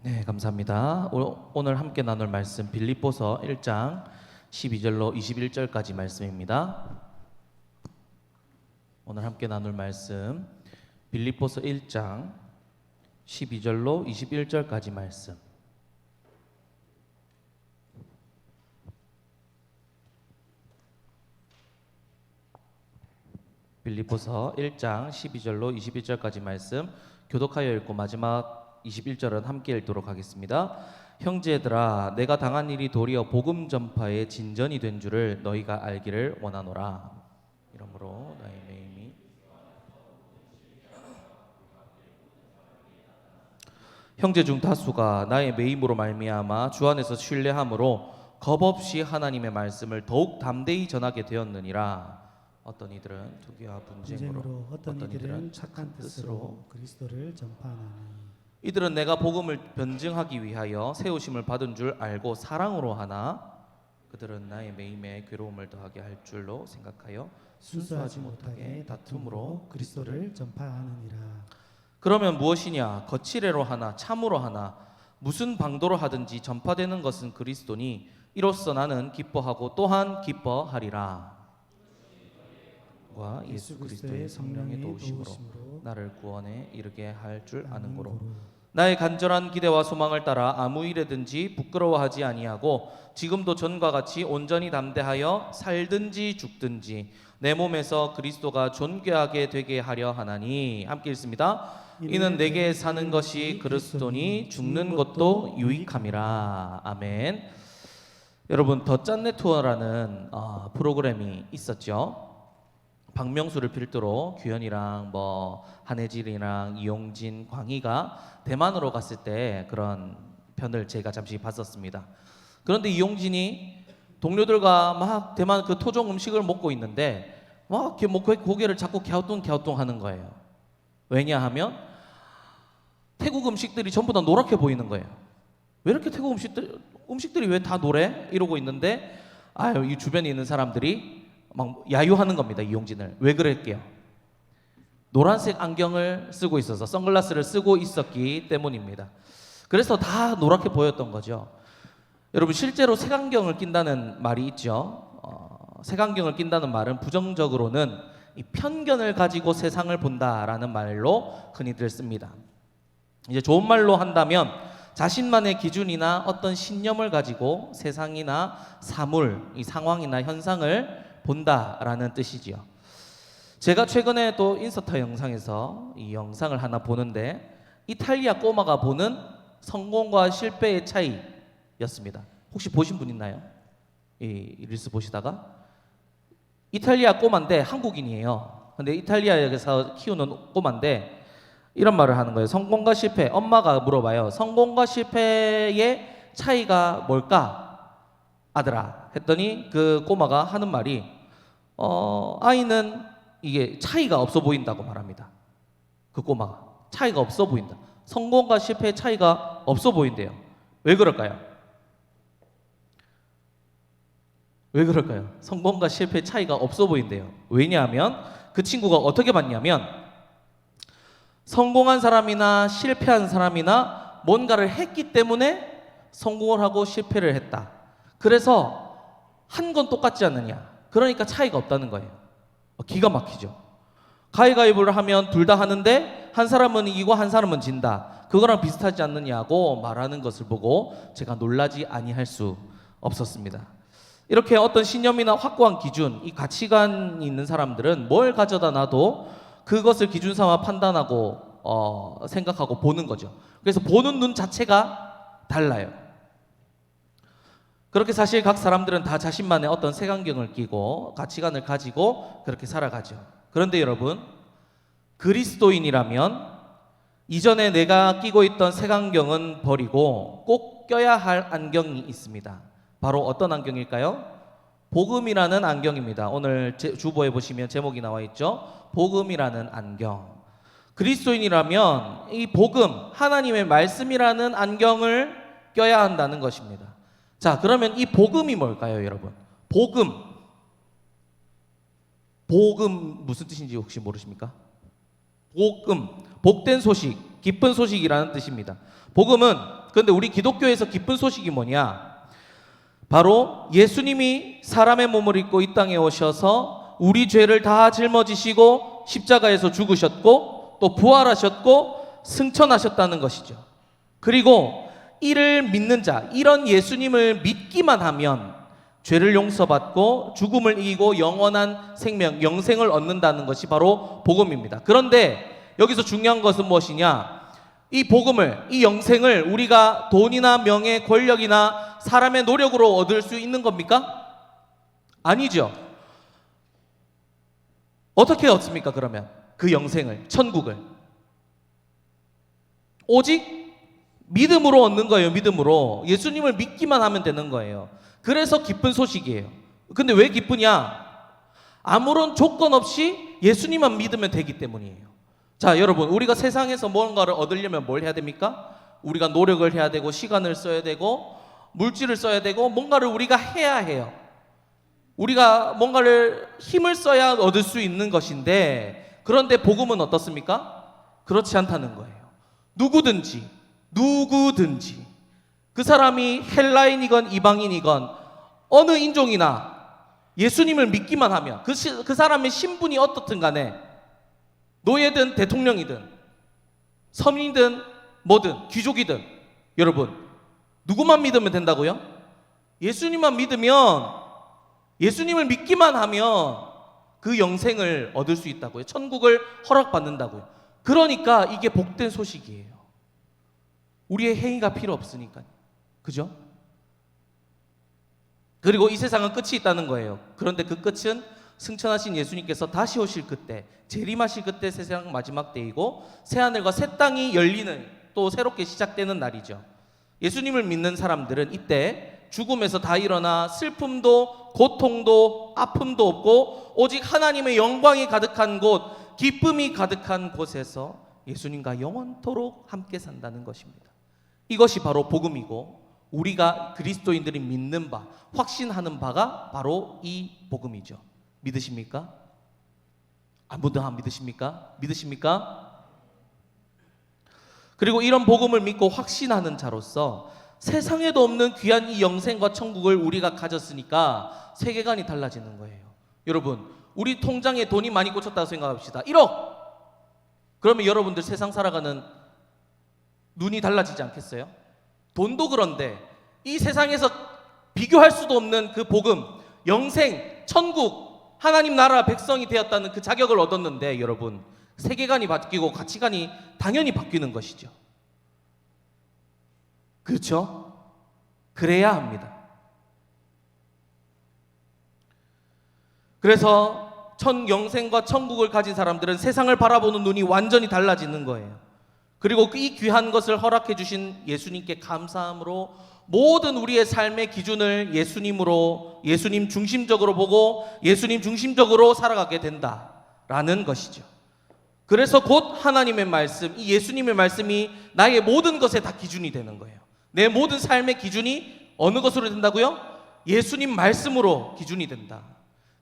네, 감사합니다. 오늘 함께 나눌 말씀 빌립보서 1장 12절로 21절까지 말씀입니다. 오늘 함께 나눌 말씀 빌립보서 1장 12절로 21절까지 말씀. 빌립보서 1장 12절로 21절까지 말씀 교독하여 읽고 마지막 21절은 함께 읽도록 하겠습니다. 형제들아, 내가 당한 일이 도리어 복음 전파의 진전이 된 줄을 너희가 알기를 원하노라. 이러므로 나의 매임이 형제 중 다수가 나의 매임으로 말미암아 주 안에서 신뢰함으로 겁없이 하나님의 말씀을 더욱 담대히 전하게 되었느니라. 어떤 이들은 투기와 분쟁으로, 어떤 이들은 착한 뜻으로 그리스도를 전파하나니. 이들은 내가 복음을 변증하기 위하여 세우심을 받은 줄 알고 사랑으로 하나 그들은 나의 매임에 괴로움을 더하게 할 줄로 생각하여 순수하지 못하게 다툼으로 그리스도를 전파하느니라. 그러면 무엇이냐? 거칠애로 하나 참으로 하나 무슨 방도로 하든지 전파되는 것은 그리스도니 이로써 나는 기뻐하고 또한 기뻐하리라. 와 예수 그리스도의 성령의 도우심으로 나를 구원에 이르게 할 줄 아는 고로 나의 간절한 기대와 소망을 따라 아무 일에든지 부끄러워하지 아니하고 지금도 전과 같이 온전히 담대하여 살든지 죽든지 내 몸에서 그리스도가 존귀하게 되게 하려 하나니. 함께 읽습니다. 이는 내게 사는 것이 그리스도니 죽는 것도 유익함이라. 아멘. 여러분, 더 짠내 투어라는 프로그램이 있었죠. 박명수를 필두로 규현이랑 한혜진이랑 이용진, 광희가 대만으로 갔을 때 그런 편을 제가 잠시 봤었습니다. 그런데 이용진이 동료들과 막 대만 그 토종 음식을 먹고 있는데 막 이렇게 고개를 자꾸 갸우뚱갸우뚱 하는 거예요. 왜냐하면 태국 음식들이 전부 다 노랗게 보이는 거예요. 왜 이렇게 태국 음식들이 왜 다 노래? 이러고 있는데 이 주변에 있는 사람들이 막 야유하는 겁니다. 이용진을. 왜 그럴게요? 노란색 안경을 쓰고 있어서, 선글라스를 쓰고 있었기 때문입니다. 그래서 다 노랗게 보였던 거죠. 여러분, 실제로 색안경을 낀다는 말이 있죠. 색안경을 낀다는 말은 부정적으로는 이 편견을 가지고 세상을 본다라는 말로 흔히들 씁니다. 이제 좋은 말로 한다면 자신만의 기준이나 어떤 신념을 가지고 세상이나 사물, 이 상황이나 현상을 본다라는 뜻이지요. 제가 최근에 또 인스타 영상에서 이 영상을 하나 보는데 이탈리아 꼬마가 보는 성공과 실패의 차이였습니다. 혹시 보신 분 있나요? 이 릴스 보시다가 이탈리아 꼬마인데 한국인이에요. 근데 이탈리아에서 키우는 꼬마인데 이런 말을 하는 거예요. 성공과 실패. 엄마가 물어봐요. 성공과 실패의 차이가 뭘까? 아들아. 했더니 그 꼬마가 하는 말이 아이는 이게 차이가 없어 보인다고 말합니다. 그 꼬마가 차이가 없어 보인다. 성공과 실패의 차이가 없어 보인대요. 왜 그럴까요? 왜 그럴까요? 성공과 실패의 차이가 없어 보인대요. 왜냐하면 그 친구가 어떻게 봤냐면 성공한 사람이나 실패한 사람이나 뭔가를 했기 때문에 성공을 하고 실패를 했다. 그래서 한 건 똑같지 않느냐. 그러니까 차이가 없다는 거예요. 기가 막히죠. 가위가위보를 하면 둘 다 하는데 한 사람은 이기고 한 사람은 진다. 그거랑 비슷하지 않느냐고 말하는 것을 보고 제가 놀라지 아니할 수 없었습니다. 이렇게 어떤 신념이나 확고한 기준, 이 가치관이 있는 사람들은 뭘 가져다 놔도 그것을 기준 삼아 판단하고 생각하고 보는 거죠. 그래서 보는 눈 자체가 달라요. 그렇게 사실 각 사람들은 다 자신만의 어떤 색안경을 끼고 가치관을 가지고 그렇게 살아가죠. 그런데 여러분, 그리스도인이라면 이전에 내가 끼고 있던 색안경은 버리고 꼭 껴야 할 안경이 있습니다. 바로 어떤 안경일까요? 복음이라는 안경입니다. 오늘 주보에 보시면 제목이 나와 있죠. 복음이라는 안경. 그리스도인이라면 이 복음, 하나님의 말씀이라는 안경을 껴야 한다는 것입니다. 자, 그러면 이 복음이 뭘까요, 여러분? 복음 무슨 뜻인지 혹시 모르십니까? 복된 소식, 기쁜 소식이라는 뜻입니다. 복음은 그런데 우리 기독교에서 기쁜 소식이 뭐냐? 바로 예수님이 사람의 몸을 입고 이 땅에 오셔서 우리 죄를 다 짊어지시고 십자가에서 죽으셨고 또 부활하셨고 승천하셨다는 것이죠. 그리고 이를 믿는 자, 이런 예수님을 믿기만 하면 죄를 용서받고 죽음을 이기고 영원한 생명, 영생을 얻는다는 것이 바로 복음입니다. 그런데 여기서 중요한 것은 무엇이냐? 이 복음을, 이 영생을 우리가 돈이나 명예, 권력이나 사람의 노력으로 얻을 수 있는 겁니까? 아니죠. 어떻게 얻습니까, 그러면? 그 영생을, 천국을. 오직 믿음으로 얻는 거예요, 믿음으로. 예수님을 믿기만 하면 되는 거예요. 그래서 기쁜 소식이에요. 근데 왜 기쁘냐? 아무런 조건 없이 예수님만 믿으면 되기 때문이에요. 자, 여러분, 우리가 세상에서 뭔가를 얻으려면 뭘 해야 됩니까? 우리가 노력을 해야 되고 시간을 써야 되고 물질을 써야 되고 뭔가를 우리가 해야 해요. 우리가 뭔가를 힘을 써야 얻을 수 있는 것인데, 그런데 복음은 어떻습니까? 그렇지 않다는 거예요. 누구든지 그 사람이 헬라인이건 이방인이건 어느 인종이나 예수님을 믿기만 하면 그 사람의 신분이 어떻든 간에 노예든 대통령이든 서민이든 뭐든 귀족이든, 여러분, 누구만 믿으면 된다고요? 예수님만 믿으면, 예수님을 믿기만 하면 그 영생을 얻을 수 있다고요. 천국을 허락받는다고요. 그러니까 이게 복된 소식이에요. 우리의 행위가 필요 없으니까요. 그죠? 그리고 이 세상은 끝이 있다는 거예요. 그런데 그 끝은 승천하신 예수님께서 다시 오실 그때, 재림하실 그때 세상 마지막 때이고 새하늘과 새 땅이 열리는, 또 새롭게 시작되는 날이죠. 예수님을 믿는 사람들은 이때 죽음에서 다 일어나 슬픔도 고통도 아픔도 없고 오직 하나님의 영광이 가득한 곳, 기쁨이 가득한 곳에서 예수님과 영원토록 함께 산다는 것입니다. 이것이 바로 복음이고 우리가 그리스도인들이 믿는 바, 확신하는 바가 바로 이 복음이죠. 믿으십니까? 아무도 안 믿으십니까? 믿으십니까? 그리고 이런 복음을 믿고 확신하는 자로서 세상에도 없는 귀한 이 영생과 천국을 우리가 가졌으니까 세계관이 달라지는 거예요. 여러분, 우리 통장에 돈이 많이 꽂혔다고 생각합시다. 1억! 그러면 여러분들 세상 살아가는 눈이 달라지지 않겠어요? 돈도 그런데 이 세상에서 비교할 수도 없는 그 복음, 영생, 천국, 하나님 나라 백성이 되었다는 그 자격을 얻었는데, 여러분, 세계관이 바뀌고 가치관이 당연히 바뀌는 것이죠. 그렇죠? 그래야 합니다. 그래서 영생과 천국을 가진 사람들은 세상을 바라보는 눈이 완전히 달라지는 거예요. 그리고 이 귀한 것을 허락해 주신 예수님께 감사함으로 모든 우리의 삶의 기준을 예수님 중심적으로 보고 예수님 중심적으로 살아가게 된다라는 것이죠. 그래서 곧 하나님의 말씀, 이 예수님의 말씀이 나의 모든 것에 다 기준이 되는 거예요. 내 모든 삶의 기준이 어느 것으로 된다고요? 예수님 말씀으로 기준이 된다.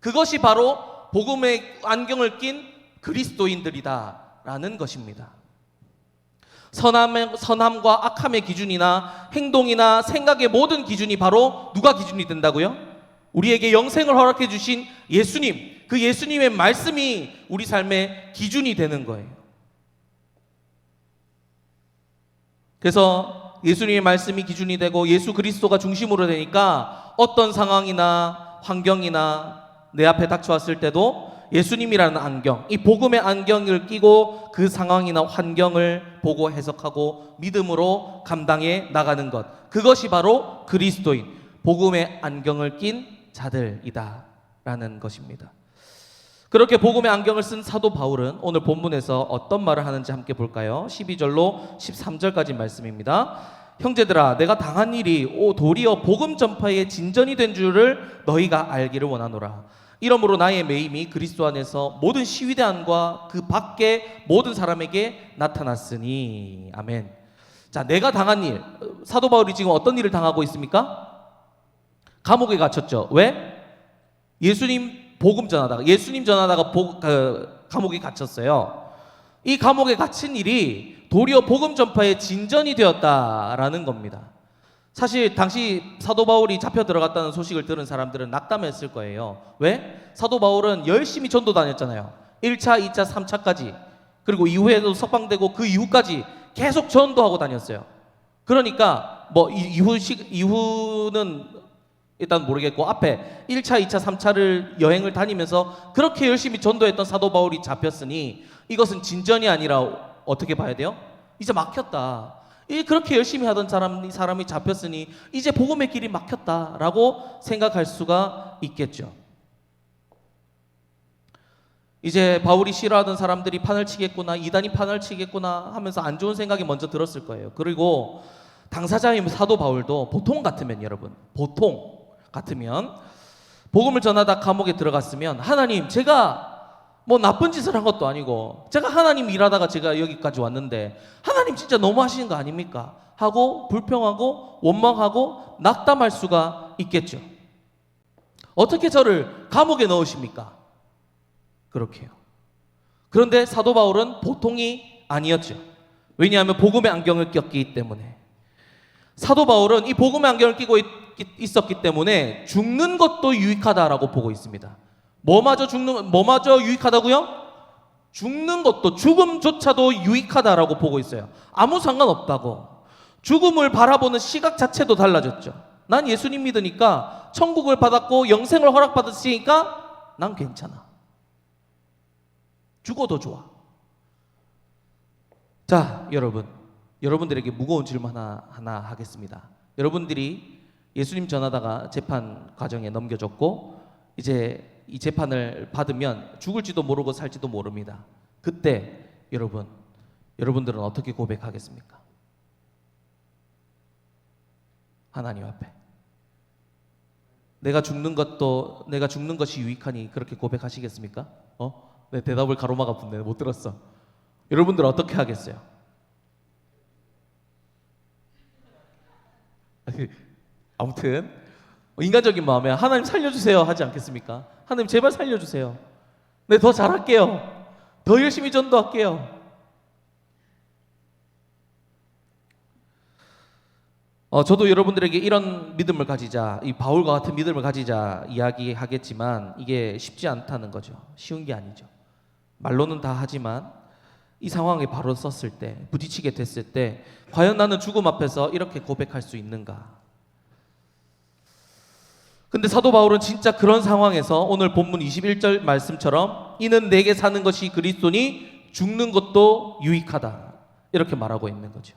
그것이 바로 복음의 안경을 낀 그리스도인들이다라는 것입니다. 선함과 악함의 기준이나 행동이나 생각의 모든 기준이 바로 누가 기준이 된다고요? 우리에게 영생을 허락해 주신 예수님, 그 예수님의 말씀이 우리 삶의 기준이 되는 거예요. 그래서 예수님의 말씀이 기준이 되고 예수 그리스도가 중심으로 되니까 어떤 상황이나 환경이나 내 앞에 닥쳐왔을 때도 예수님이라는 안경, 이 복음의 안경을 끼고 그 상황이나 환경을 보고 해석하고 믿음으로 감당해 나가는 것, 그것이 바로 그리스도인, 복음의 안경을 낀 자들이다라는 것입니다. 그렇게 복음의 안경을 쓴 사도 바울은 오늘 본문에서 어떤 말을 하는지 함께 볼까요? 12절로 13절까지 말씀입니다. 형제들아, 내가 당한 일이 도리어 복음 전파의 진전이 된 줄을 너희가 알기를 원하노라. 이러므로 나의 매임이 그리스도 안에서 모든 시위대안과 그 밖에 모든 사람에게 나타났으니. 아멘. 자, 내가 당한 일, 사도 바울이 지금 어떤 일을 당하고 있습니까? 감옥에 갇혔죠. 왜? 예수님 복음 전하다가, 예수님 전하다가 감옥에 갇혔어요. 이 감옥에 갇힌 일이 도리어 복음 전파의 진전이 되었다라는 겁니다. 사실 당시 사도 바울이 잡혀 들어갔다는 소식을 들은 사람들은 낙담했을 거예요. 왜? 사도 바울은 열심히 전도 다녔잖아요. 1차, 2차, 3차까지. 그리고 이후에도 석방되고 그 이후까지 계속 전도하고 다녔어요. 그러니까 뭐 이후는 일단 모르겠고 앞에 1차, 2차, 3차를 여행을 다니면서 그렇게 열심히 전도했던 사도 바울이 잡혔으니 이것은 진전이 아니라 어떻게 봐야 돼요? 이제 막혔다. 그렇게 열심히 하던 사람이 잡혔으니 이제 복음의 길이 막혔다라고 생각할 수가 있겠죠. 이제 바울이 싫어하던 사람들이 판을 치겠구나, 이단이 판을 치겠구나 하면서 안 좋은 생각이 먼저 들었을 거예요. 그리고 당사자인 사도 바울도 보통 같으면, 여러분, 보통 같으면 복음을 전하다 감옥에 들어갔으면, 하나님, 제가 뭐 나쁜 짓을 한 것도 아니고 제가 하나님 일하다가 제가 여기까지 왔는데 하나님 진짜 너무 하시는 거 아닙니까? 하고 불평하고 원망하고 낙담할 수가 있겠죠. 어떻게 저를 감옥에 넣으십니까? 그렇게요. 그런데 사도 바울은 보통이 아니었죠. 왜냐하면 복음의 안경을 꼈기 때문에. 사도 바울은 이 복음의 안경을 끼고 있었기 때문에 죽는 것도 유익하다라고 보고 있습니다. 뭐마저 유익하다고요? 죽는 것도, 죽음조차도 유익하다라고 보고 있어요. 아무 상관없다고. 죽음을 바라보는 시각 자체도 달라졌죠. 난 예수님 믿으니까 천국을 받았고 영생을 허락받았으니까 난 괜찮아. 죽어도 좋아. 자, 여러분들에게 무거운 질문 하나 하겠습니다. 여러분들이 예수님 전하다가 재판 과정에 넘겨졌고 이제 이 재판을 받으면 죽을지도 모르고 살지도 모릅니다. 그때 여러분들은 어떻게 고백하겠습니까? 하나님 앞에 내가 죽는 것이 유익하니 그렇게 고백하시겠습니까? 내 대답을 가로막아 본데 못 들었어. 여러분들 어떻게 하겠어요? 아무튼 인간적인 마음에 하나님 살려주세요 하지 않겠습니까? 하나님 제발 살려주세요. 네, 더 잘할게요. 더 열심히 전도할게요. 저도 여러분들에게 이런 믿음을 가지자, 이 바울과 같은 믿음을 가지자 이야기하겠지만 이게 쉽지 않다는 거죠. 쉬운 게 아니죠. 말로는 다 하지만 이 상황에 바로 섰을 때, 부딪히게 됐을 때 과연 나는 죽음 앞에서 이렇게 고백할 수 있는가? 근데 사도 바울은 진짜 그런 상황에서 오늘 본문 21절 말씀처럼 이는 내게 사는 것이 그리스도니 죽는 것도 유익하다 이렇게 말하고 있는 거죠.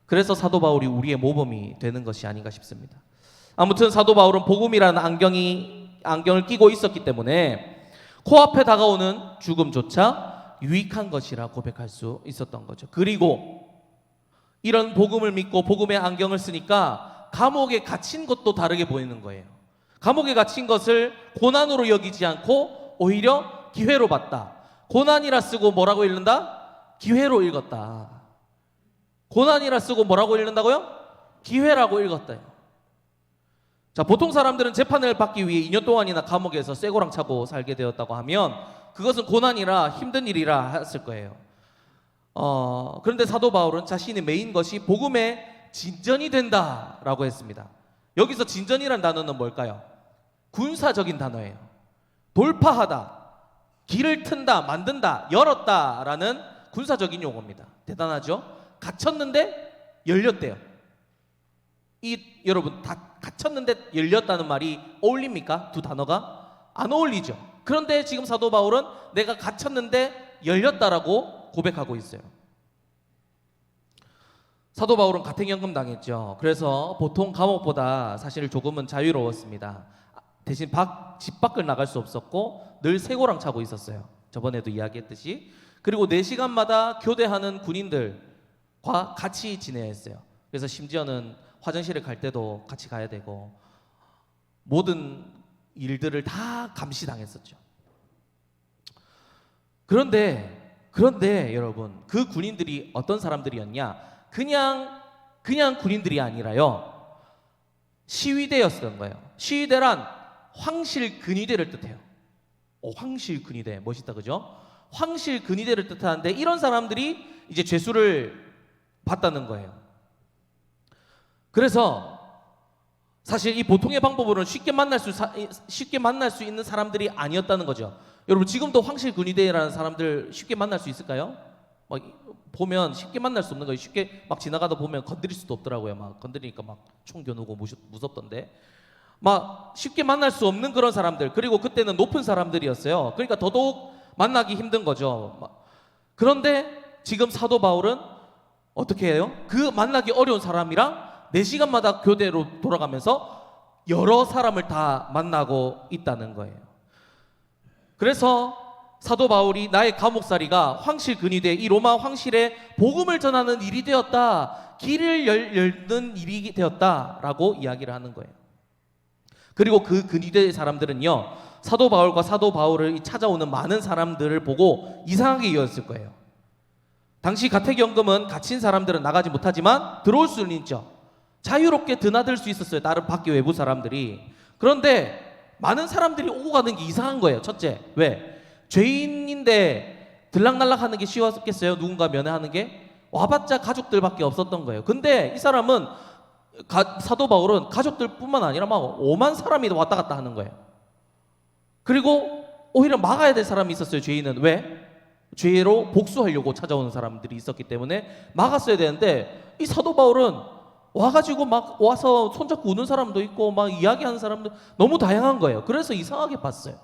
그래서 사도 바울이 우리의 모범이 되는 것이 아닌가 싶습니다. 아무튼 사도 바울은 복음이라는 안경을 끼고 있었기 때문에 코앞에 다가오는 죽음조차 유익한 것이라 고백할 수 있었던 거죠. 그리고 이런 복음을 믿고 복음의 안경을 쓰니까 감옥에 갇힌 것도 다르게 보이는 거예요. 감옥에 갇힌 것을 고난으로 여기지 않고 오히려 기회로 봤다. 고난이라 쓰고 뭐라고 읽는다? 기회로 읽었다. 고난이라 쓰고 뭐라고 읽는다고요? 기회라고 읽었다요. 자, 보통 사람들은 재판을 받기 위해 2년 동안이나 감옥에서 쇠고랑 차고 살게 되었다고 하면 그것은 고난이라 힘든 일이라 했을 거예요. 그런데 사도 바울은 자신이 메인 것이 복음의 진전이 된다라고 했습니다. 여기서 진전이란 단어는 뭘까요? 군사적인 단어예요. 돌파하다, 길을 튼다, 만든다, 열었다라는 군사적인 용어입니다. 대단하죠? 갇혔는데 열렸대요. 여러분 다 갇혔는데 열렸다는 말이 어울립니까? 두 단어가? 안 어울리죠. 그런데 지금 사도 바울은 내가 갇혔는데 열렸다라고 고백하고 있어요. 사도 바울은 가택연금 당했죠. 그래서 보통 감옥보다 사실 조금은 자유로웠습니다. 대신 집 밖을 나갈 수 없었고 늘 쇠고랑 차고 있었어요. 저번에도 이야기했듯이. 그리고 4시간마다 교대하는 군인들과 같이 지내야 했어요. 그래서 심지어는 화장실에 갈 때도 같이 가야 되고 모든 일들을 다 감시당했었죠. 그런데 여러분, 그 군인들이 어떤 사람들이었냐? 그냥 군인들이 아니라요, 시위대였던 거예요. 시위대란 황실근위대를 뜻해요. 황실근위대 멋있다, 그죠? 황실 근위대를 뜻하는데 이런 사람들이 이제 죄수를 봤다는 거예요. 그래서 사실 이 보통의 방법으로는 쉽게 만날 수 있는 사람들이 아니었다는 거죠. 여러분 지금도 황실 근위대라는 사람들 쉽게 만날 수 있을까요? 막 보면 쉽게 만날 수 없는 거예요. 쉽게 막 지나가다 보면 건드릴 수도 없더라고요. 막 건드리니까 막 총 겨누고 무섭던데. 막 쉽게 만날 수 없는 그런 사람들, 그리고 그때는 높은 사람들이었어요. 그러니까 더더욱 만나기 힘든 거죠. 그런데 지금 사도 바울은 어떻게 해요? 그 만나기 어려운 사람이랑 4시간마다 교대로 돌아가면서 여러 사람을 다 만나고 있다는 거예요. 그래서 사도 바울이 나의 감옥살이가 황실 근위대, 이 로마 황실에 복음을 전하는 일이 되었다, 길을 열는 일이 되었다라고 이야기를 하는 거예요. 그리고 그 근위대 사람들은요, 사도 바울과 사도 바울을 찾아오는 많은 사람들을 보고 이상하게 여겼을 거예요. 당시 가택연금은 갇힌 사람들은 나가지 못하지만 들어올 수는 있죠. 자유롭게 드나들 수 있었어요, 다른 밖에 외부 사람들이. 그런데 많은 사람들이 오고 가는 게 이상한 거예요. 첫째, 왜? 죄인인데 들락날락하는 게 쉬웠겠어요? 누군가 면회하는 게? 와봤자 가족들밖에 없었던 거예요. 근데 이 사람은 사도 바울은 가족들뿐만 아니라 막 5만 사람이 왔다 갔다 하는 거예요. 그리고 오히려 막아야 될 사람이 있었어요. 죄인은. 왜? 죄로 복수하려고 찾아오는 사람들이 있었기 때문에 막았어야 되는데, 이 사도 바울은 와가지고 막 와서 손잡고 우는 사람도 있고 막 이야기하는 사람도 너무 다양한 거예요. 그래서 이상하게 봤어요.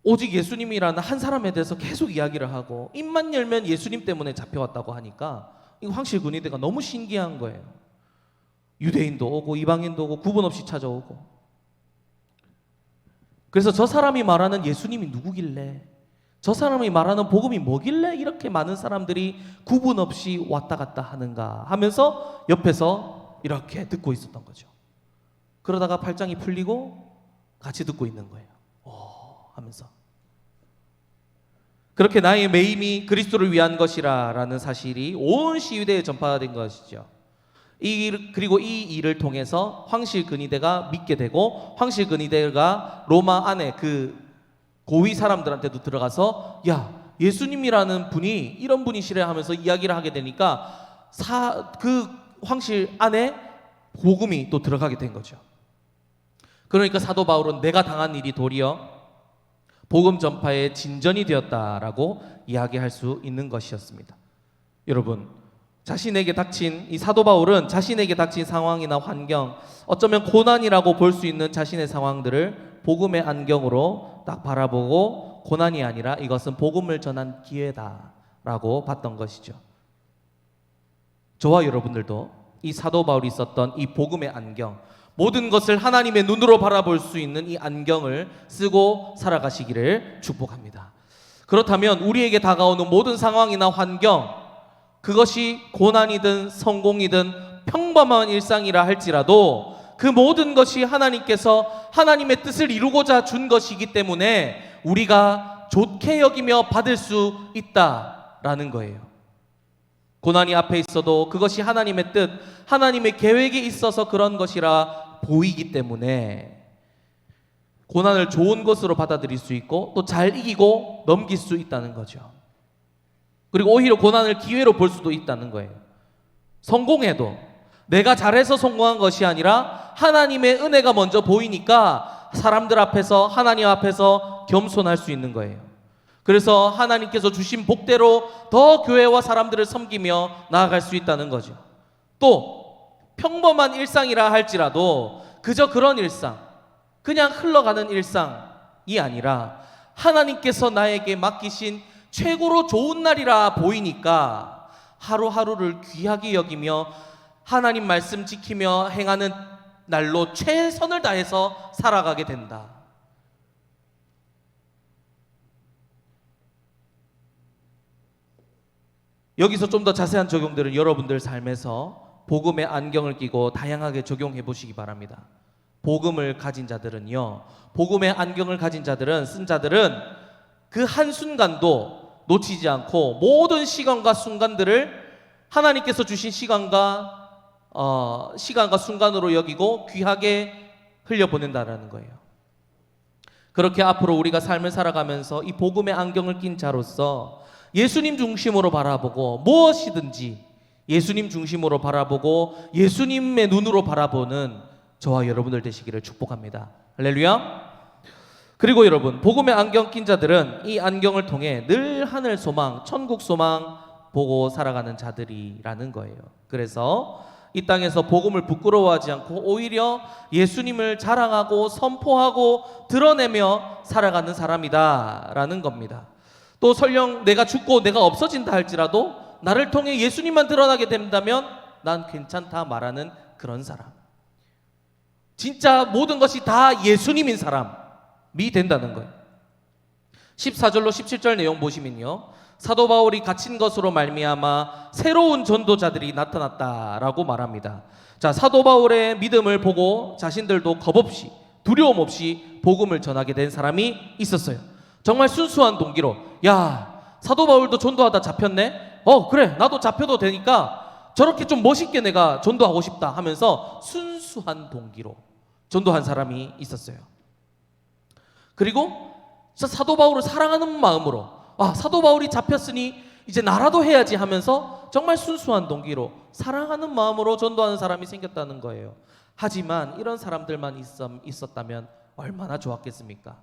오직 예수님이라는 한 사람에 대해서 계속 이야기를 하고 입만 열면 예수님 때문에 잡혀왔다고 하니까 이 황실 근위대가 너무 신기한 거예요. 유대인도 오고 이방인도 오고 구분 없이 찾아오고. 그래서 저 사람이 말하는 예수님이 누구길래, 저 사람이 말하는 복음이 뭐길래 이렇게 많은 사람들이 구분 없이 왔다 갔다 하는가 하면서 옆에서 이렇게 듣고 있었던 거죠. 그러다가 팔짱이 풀리고 같이 듣고 있는 거예요. 하면서 그렇게 나의 매임이 그리스도를 위한 것이라 라는 사실이 온 시위대에 전파된 것이죠. 그리고 이 일을 통해서 황실 근위대가 믿게 되고, 황실 근위대가 로마 안에 그 고위 사람들한테도 들어가서 야, 예수님이라는 분이 이런 분이시래 하면서 이야기를 하게 되니까 그 황실 안에 복음이 또 들어가게 된 거죠. 그러니까 사도 바울은 내가 당한 일이 도리어 복음 전파의 진전이 되었다라고 이야기할 수 있는 것이었습니다. 여러분, 자신에게 닥친 이 사도 바울은 자신에게 닥친 상황이나 환경, 어쩌면 고난이라고 볼 수 있는 자신의 상황들을 복음의 안경으로 딱 바라보고 고난이 아니라 이것은 복음을 전한 기회다라고 봤던 것이죠. 저와 여러분들도 이 사도 바울이 썼던 이 복음의 안경, 모든 것을 하나님의 눈으로 바라볼 수 있는 이 안경을 쓰고 살아가시기를 축복합니다. 그렇다면 우리에게 다가오는 모든 상황이나 환경, 그것이 고난이든 성공이든 평범한 일상이라 할지라도 그 모든 것이 하나님께서 하나님의 뜻을 이루고자 준 것이기 때문에 우리가 좋게 여기며 받을 수 있다라는 거예요. 고난이 앞에 있어도 그것이 하나님의 뜻, 하나님의 계획에 있어서 그런 것이라 보이기 때문에 고난을 좋은 것으로 받아들일 수 있고 또 잘 이기고 넘길 수 있다는 거죠. 그리고 오히려 고난을 기회로 볼 수도 있다는 거예요. 성공해도 내가 잘해서 성공한 것이 아니라 하나님의 은혜가 먼저 보이니까 사람들 앞에서, 하나님 앞에서 겸손할 수 있는 거예요. 그래서 하나님께서 주신 복대로 더 교회와 사람들을 섬기며 나아갈 수 있다는 거죠. 또 평범한 일상이라 할지라도 그저 그런 일상, 그냥 흘러가는 일상이 아니라 하나님께서 나에게 맡기신 최고로 좋은 날이라 보이니까 하루하루를 귀하게 여기며 하나님 말씀 지키며 행하는 날로 최선을 다해서 살아가게 된다. 여기서 좀 더 자세한 적용들은 여러분들 삶에서 복음의 안경을 끼고 다양하게 적용해 보시기 바랍니다. 복음을 가진 자들은요, 복음의 안경을 가진 자들은, 쓴 자들은 그 한순간도 놓치지 않고 모든 시간과 순간들을 하나님께서 주신 시간과 순간으로 여기고 귀하게 흘려보낸다라는 거예요. 그렇게 앞으로 우리가 삶을 살아가면서 이 복음의 안경을 낀 자로서 예수님 중심으로 바라보고 무엇이든지 예수님 중심으로 바라보고 예수님의 눈으로 바라보는 저와 여러분들 되시기를 축복합니다. 할렐루야. 그리고 여러분, 복음의 안경 낀 자들은 이 안경을 통해 늘 하늘 소망, 천국 소망 보고 살아가는 자들이라는 거예요. 그래서 이 땅에서 복음을 부끄러워하지 않고 오히려 예수님을 자랑하고 선포하고 드러내며 살아가는 사람이다라는 겁니다. 또 설령 내가 죽고 내가 없어진다 할지라도 나를 통해 예수님만 드러나게 된다면 난 괜찮다 말하는 그런 사람. 진짜 모든 것이 다 예수님인 사람이 된다는 거예요. 14절로 17절 내용 보시면요, 사도 바울이 갇힌 것으로 말미암아 새로운 전도자들이 나타났다라고 말합니다. 자, 사도 바울의 믿음을 보고 자신들도 겁 없이 두려움 없이 복음을 전하게 된 사람이 있었어요. 정말 순수한 동기로, 야, 사도 바울도 전도하다 잡혔네? 그래, 나도 잡혀도 되니까 저렇게 좀 멋있게 내가 전도하고 싶다 하면서 순수한 동기로 전도한 사람이 있었어요. 그리고 사도 바울을 사랑하는 마음으로, 사도 바울이 잡혔으니 이제 나라도 해야지 하면서 정말 순수한 동기로 사랑하는 마음으로 전도하는 사람이 생겼다는 거예요. 하지만 이런 사람들만 있었다면 얼마나 좋았겠습니까?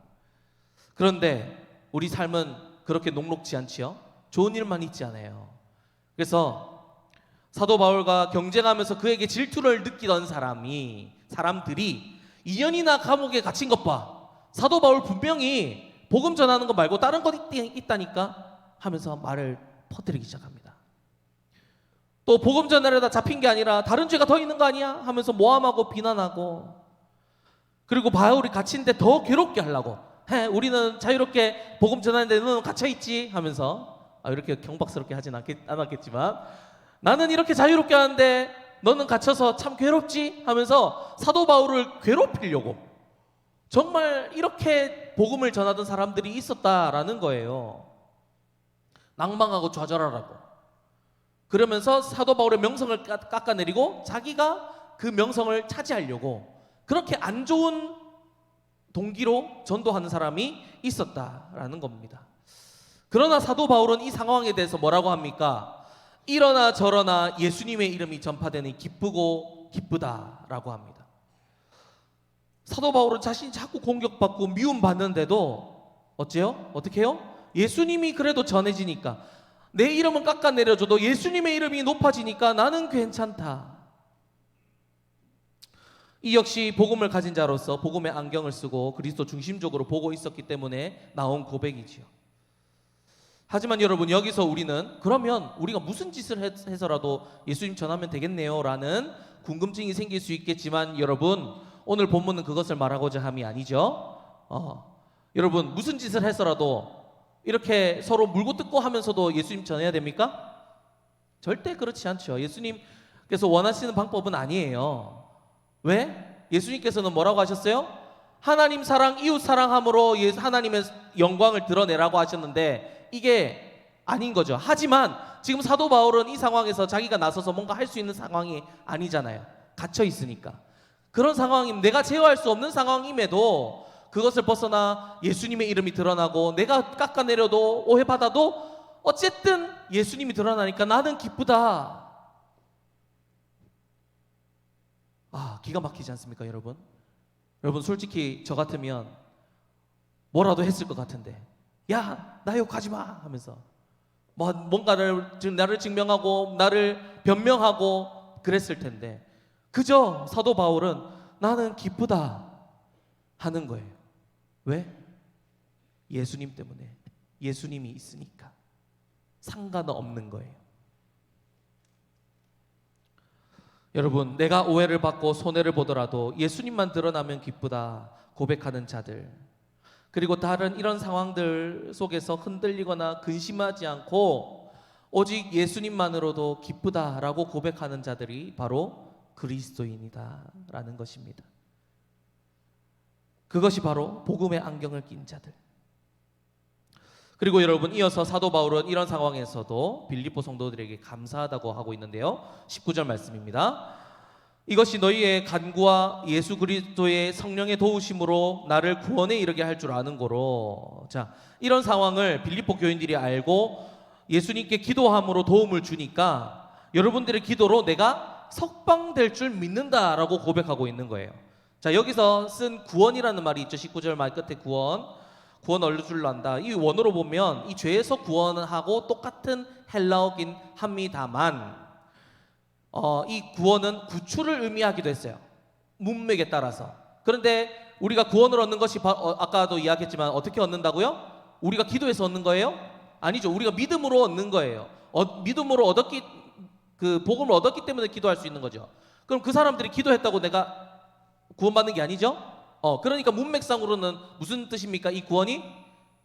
그런데 우리 삶은 그렇게 녹록지 않지요? 좋은 일만 있지 않아요. 그래서 사도 바울과 경쟁하면서 그에게 질투를 느끼던 사람들이 2년이나 감옥에 갇힌 것 봐. 사도 바울 분명히 복음 전하는 거 말고 다른 것 있다니까 하면서 말을 퍼뜨리기 시작합니다. 또 복음 전하려다 잡힌 게 아니라 다른 죄가 더 있는 거 아니야? 하면서 모함하고 비난하고, 그리고 바울이 갇힌데 더 괴롭게 하려고, 우리는 자유롭게 복음 전하는데 너는 갇혀있지 하면서, 이렇게 경박스럽게 하진 않았겠지만, 나는 이렇게 자유롭게 하는데 너는 갇혀서 참 괴롭지 하면서 사도 바울을 괴롭히려고 정말 이렇게 복음을 전하던 사람들이 있었다라는 거예요. 낭망하고 좌절하라고. 그러면서 사도 바울의 명성을 깎아내리고 자기가 그 명성을 차지하려고 그렇게 안 좋은 동기로 전도하는 사람이 있었다라는 겁니다. 그러나 사도 바울은 이 상황에 대해서 뭐라고 합니까? 이러나 저러나 예수님의 이름이 전파되니 기쁘고 기쁘다라고 합니다. 사도 바울은 자신이 자꾸 공격받고 미움받는데도 어째요? 어떻게 해요? 예수님이 그래도 전해지니까, 내 이름은 깎아내려줘도 예수님의 이름이 높아지니까 나는 괜찮다. 이 역시 복음을 가진 자로서 복음의 안경을 쓰고 그리스도 중심적으로 보고 있었기 때문에 나온 고백이지요. 하지만 여러분, 여기서 우리는 그러면 우리가 무슨 짓을 해서라도 예수님 전하면 되겠네요 라는 궁금증이 생길 수 있겠지만, 여러분, 오늘 본문은 그것을 말하고자 함이 아니죠. 여러분, 무슨 짓을 해서라도 이렇게 서로 물고 뜯고 하면서도 예수님 전해야 됩니까? 절대 그렇지 않죠. 예수님께서 원하시는 방법은 아니에요. 왜? 예수님께서는 뭐라고 하셨어요? 하나님 사랑, 이웃 사랑함으로 하나님의 영광을 드러내라고 하셨는데 이게 아닌 거죠. 하지만 지금 사도 바울은 이 상황에서 자기가 나서서 뭔가 할 수 있는 상황이 아니잖아요. 갇혀 있으니까. 그런 상황이면, 내가 제어할 수 없는 상황임에도 그것을 벗어나 예수님의 이름이 드러나고 내가 깎아내려도 오해받아도 어쨌든 예수님이 드러나니까 나는 기쁘다. 기가 막히지 않습니까, 여러분? 여러분, 솔직히 저 같으면 뭐라도 했을 것 같은데, 야, 나 욕하지 마 하면서 뭔가를 나를 증명하고 나를 변명하고 그랬을 텐데, 그저 사도 바울은 나는 기쁘다 하는 거예요. 왜? 예수님 때문에. 예수님이 있으니까 상관없는 거예요. 여러분, 내가 오해를 받고 손해를 보더라도 예수님만 드러나면 기쁘다 고백하는 자들, 그리고 다른 이런 상황들 속에서 흔들리거나 근심하지 않고 오직 예수님만으로도 기쁘다라고 고백하는 자들이 바로 그리스도인이다라는 것입니다. 그것이 바로 복음의 안경을 낀 자들. 그리고 여러분, 이어서 사도 바울은 이런 상황에서도 빌립보 성도들에게 감사하다고 하고 있는데요, 19절 말씀입니다. 이것이 너희의 간구와 예수 그리스도의 성령의 도우심으로 나를 구원에 이르게 할 줄 아는 거로. 자, 이런 상황을 빌립보 교인들이 알고 예수님께 기도함으로 도움을 주니까 여러분들의 기도로 내가 석방될 줄 믿는다라고 고백하고 있는 거예요. 자, 여기서 쓴 구원이라는 말이 있죠. 19절 말 끝에 구원 얻을 줄 안다. 이 원어로 보면 이 죄에서 구원하고 똑같은 헬라어긴 합니다만 이 구원은 구출을 의미하기도 했어요. 문맥에 따라서. 그런데 우리가 구원을 얻는 것이 아까도 이야기했지만 어떻게 얻는다고요? 우리가 기도해서 얻는 거예요? 아니죠. 우리가 믿음으로 얻는 거예요. 믿음으로 그 복음을 얻었기 때문에 기도할 수 있는 거죠. 그럼 그 사람들이 기도했다고 내가 구원받는 게 아니죠? 그러니까 문맥상으로는 무슨 뜻입니까? 이 구원이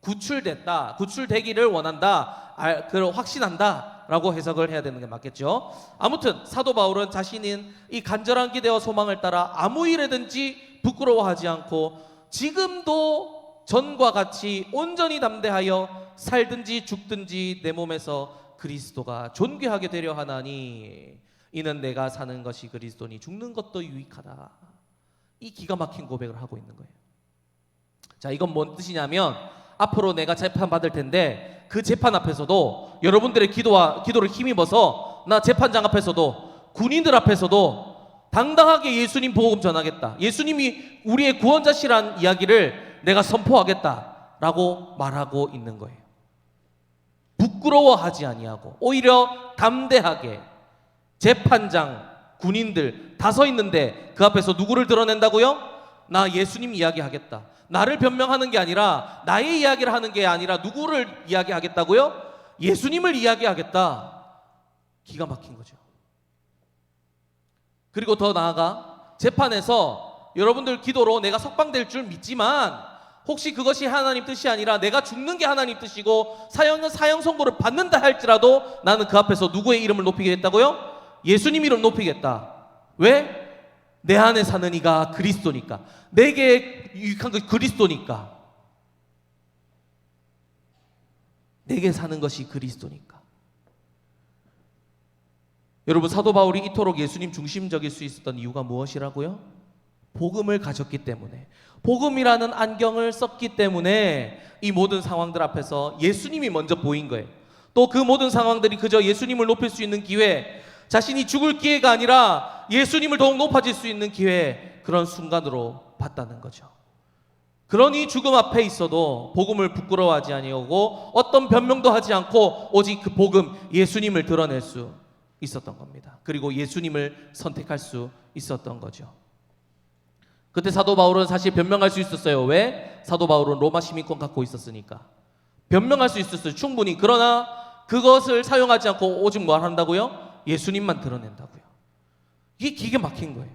구출됐다, 구출되기를 원한다, 그걸 확신한다라고 해석을 해야 되는 게 맞겠죠. 아무튼 사도 바울은 자신인 이 간절한 기대와 소망을 따라 아무 일에든지 부끄러워하지 않고 지금도 전과 같이 온전히 담대하여 살든지 죽든지 내 몸에서 그리스도가 존귀하게 되려 하나니 이는 내가 사는 것이 그리스도니 죽는 것도 유익하다. 이 기가 막힌 고백을 하고 있는 거예요. 자, 이건 뭔 뜻이냐면 앞으로 내가 재판 받을 텐데 그 재판 앞에서도 여러분들의 기도를 힘입어서 나 재판장 앞에서도 군인들 앞에서도 당당하게 예수님 복음 전하겠다. 예수님이 우리의 구원자시란 이야기를 내가 선포하겠다라고 말하고 있는 거예요. 부끄러워하지 아니하고 오히려 담대하게 재판장, 군인들 다 서 있는데 그 앞에서 누구를 드러낸다고요? 나 예수님 이야기하겠다. 나를 변명하는 게 아니라 나의 이야기를 하는 게 아니라 누구를 이야기하겠다고요? 예수님을 이야기하겠다. 기가 막힌 거죠. 그리고 더 나아가 재판에서 여러분들 기도로 내가 석방될 줄 믿지만 혹시 그것이 하나님 뜻이 아니라 내가 죽는 게 하나님 뜻이고 사형 선고를 받는다 할지라도 나는 그 앞에서 누구의 이름을 높이겠다고요? 예수님 이름 높이겠다. 왜? 내 안에 사는 이가 그리스도니까. 내게 유익한 것이 그리스도니까. 내게 사는 것이 그리스도니까. 여러분, 사도 바울이 이토록 예수님 중심적일 수 있었던 이유가 무엇이라고요? 복음을 가졌기 때문에, 복음이라는 안경을 썼기 때문에 이 모든 상황들 앞에서 예수님이 먼저 보인 거예요. 또 그 모든 상황들이 그저 예수님을 높일 수 있는 기회, 자신이 죽을 기회가 아니라 예수님을 더욱 높아질 수 있는 기회, 그런 순간으로 봤다는 거죠. 그러니 죽음 앞에 있어도 복음을 부끄러워하지 아니하고 어떤 변명도 하지 않고 오직 그 복음 예수님을 드러낼 수 있었던 겁니다. 그리고 예수님을 선택할 수 있었던 거죠. 그때 사도 바울은 사실 변명할 수 있었어요. 왜? 사도 바울은 로마 시민권 갖고 있었으니까 변명할 수 있었어요. 충분히. 그러나 그것을 사용하지 않고 오직 뭘 한다고요? 예수님만 드러낸다고요. 이게 기가 막힌 거예요.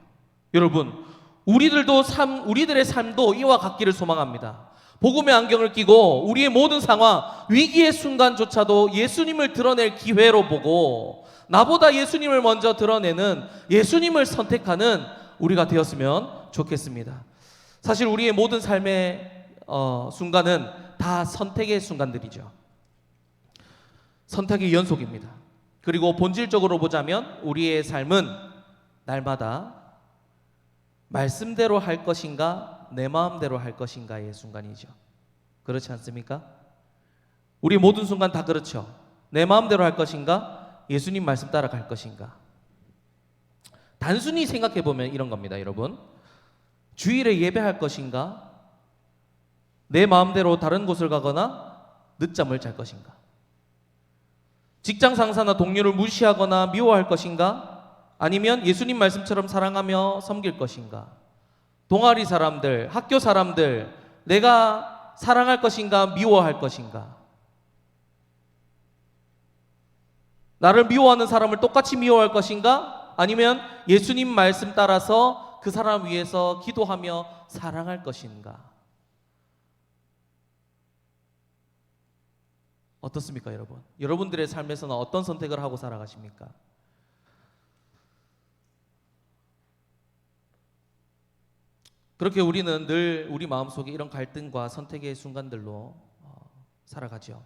여러분, 우리들의 삶도 이와 같기를 소망합니다. 복음의 안경을 끼고 우리의 모든 상황, 위기의 순간조차도 예수님을 드러낼 기회로 보고 나보다 예수님을 먼저 드러내는, 예수님을 선택하는 우리가 되었으면 좋겠습니다. 사실 우리의 모든 삶의 순간은 다 선택의 순간들이죠. 선택의 연속입니다. 그리고 본질적으로 보자면 우리의 삶은 날마다 말씀대로 할 것인가 내 마음대로 할 것인가의 순간이죠. 그렇지 않습니까? 우리 모든 순간 다 그렇죠. 내 마음대로 할 것인가 예수님 말씀 따라 갈 것인가. 단순히 생각해 보면 이런 겁니다. 여러분, 주일에 예배할 것인가 내 마음대로 다른 곳을 가거나 늦잠을 잘 것인가. 직장 상사나 동료를 무시하거나 미워할 것인가 아니면 예수님 말씀처럼 사랑하며 섬길 것인가. 동아리 사람들, 학교 사람들 내가 사랑할 것인가 미워할 것인가. 나를 미워하는 사람을 똑같이 미워할 것인가 아니면 예수님 말씀 따라서 그 사람 위해서 기도하며 사랑할 것인가. 어떻습니까, 여러분? 여러분들의 삶에서는 어떤 선택을 하고 살아가십니까? 그렇게 우리는 늘 우리 마음속에 이런 갈등과 선택의 순간들로 살아가죠.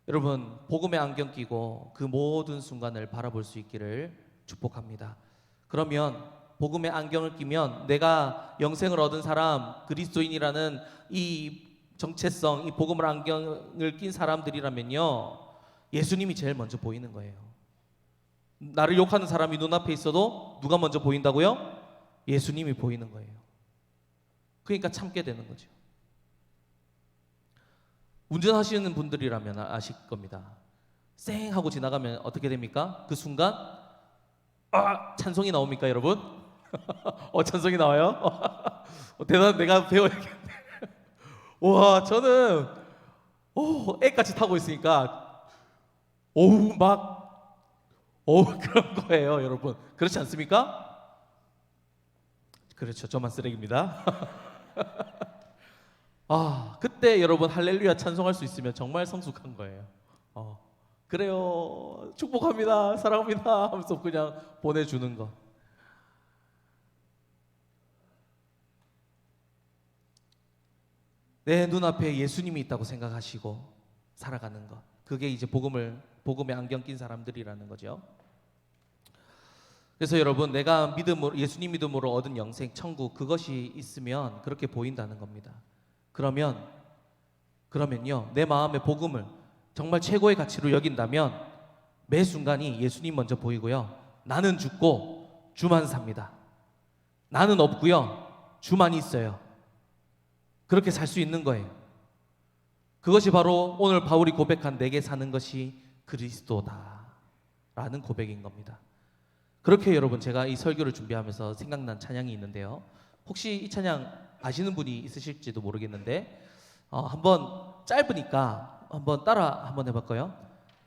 여러분, 복음의 안경 끼고 그 모든 순간을 바라볼 수 있기를 축복합니다. 그러면 복음의 안경을 끼면 내가 영생을 얻은 사람, 그리스도인이라는 이 정체성, 이 복음의 안경을 낀 사람들이라면요, 예수님이 제일 먼저 보이는 거예요. 나를 욕하는 사람이 눈앞에 있어도 누가 먼저 보인다고요? 예수님이 보이는 거예요. 그러니까 참게 되는 거죠. 운전하시는 분들이라면 아실 겁니다. 쌩 하고 지나가면 어떻게 됩니까? 그 순간 찬송이 나옵니까, 여러분? 찬송이 나와요? 대단, 내가 배워야겠네. 와, 저는 애같이 타고 있으니까 그런 거예요, 여러분. 그렇지 않습니까? 그렇죠. 저만 쓰레기입니다. 그때 여러분 할렐루야 찬송할 수 있으면 정말 성숙한 거예요. 그래요, 축복합니다, 사랑합니다 하면서 그냥 보내주는 것. 내 눈앞에 예수님이 있다고 생각하시고 살아가는 것, 그게 이제 복음의 안경 낀 사람들이라는 거죠. 그래서 여러분, 내가 예수님 믿음으로 얻은 영생, 천국, 그것이 있으면 그렇게 보인다는 겁니다. 그러면요, 내 마음의 복음을 정말 최고의 가치로 여긴다면 매 순간이 예수님 먼저 보이고요, 나는 죽고 주만 삽니다. 나는 없고요, 주만 있어요. 그렇게 살 수 있는 거예요. 그것이 바로 오늘 바울이 고백한 내게 사는 것이 그리스도다라는 고백인 겁니다. 그렇게 여러분, 제가 이 설교를 준비하면서 생각난 찬양이 있는데요, 혹시 이 찬양 아시는 분이 있으실지도 모르겠는데 한번 짧으니까 한번 따라 한번 해볼까요?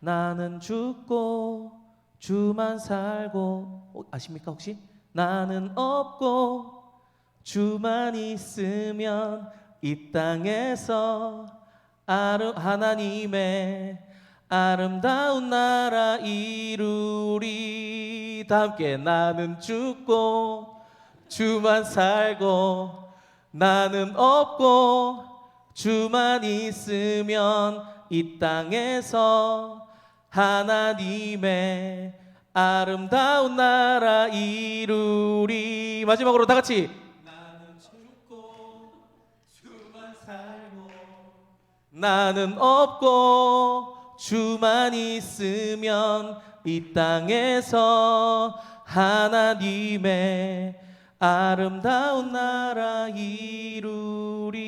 나는 죽고 주만 살고, 아십니까 혹시? 나는 없고 주만 있으면 이 땅에서 하나님의 아름다운 나라 이루리. 다 함께. 나는 죽고 주만 살고 나는 없고 주만 있으면 이 땅에서 하나님의 아름다운 나라 이루리. 마지막으로 다 같이. 나는 죽고 주만 살고 나는 없고 주만 있으면 이 땅에서 하나님의 아름다운 나라 이루리.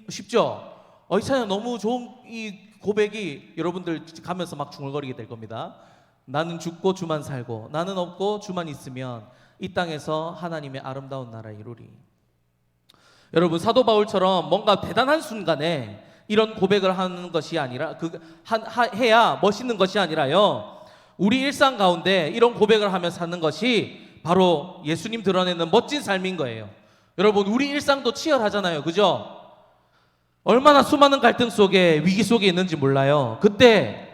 쉽죠? 이 찬양 너무 좋은 이 고백이 여러분들 가면서 막 중얼거리게 될 겁니다. 나는 죽고 주만 살고 나는 없고 주만 있으면 이 땅에서 하나님의 아름다운 나라 이루리. 여러분, 사도 바울처럼 뭔가 대단한 순간에 이런 고백을 하는 것이 아니라 해야 멋있는 것이 아니라요, 우리 일상 가운데 이런 고백을 하며 사는 것이 바로 예수님 드러내는 멋진 삶인 거예요. 여러분, 우리 일상도 치열하잖아요, 그죠? 얼마나 수많은 갈등 속에, 위기 속에 있는지 몰라요. 그때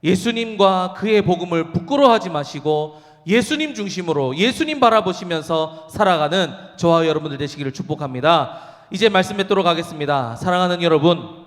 예수님과 그의 복음을 부끄러워하지 마시고 예수님 중심으로 예수님 바라보시면서 살아가는 저와 여러분들 되시기를 축복합니다. 이제 말씀 맺도록 하겠습니다. 사랑하는 여러분,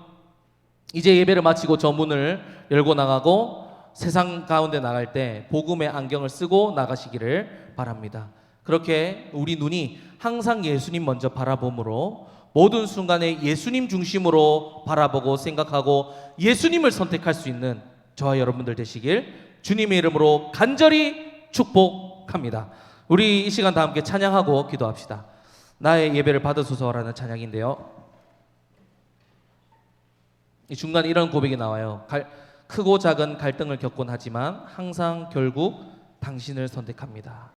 이제 예배를 마치고 저 문을 열고 나가고 세상 가운데 나갈 때 복음의 안경을 쓰고 나가시기를 바랍니다. 그렇게 우리 눈이 항상 예수님 먼저 바라봄으로 모든 순간에 예수님 중심으로 바라보고 생각하고 예수님을 선택할 수 있는 저와 여러분들 되시길 주님의 이름으로 간절히 축복합니다. 우리 이 시간 다 함께 찬양하고 기도합시다. 나의 예배를 받으소서라는 찬양인데요, 이 중간에 이런 고백이 나와요. 크고 작은 갈등을 겪곤 하지만 항상 결국 당신을 선택합니다.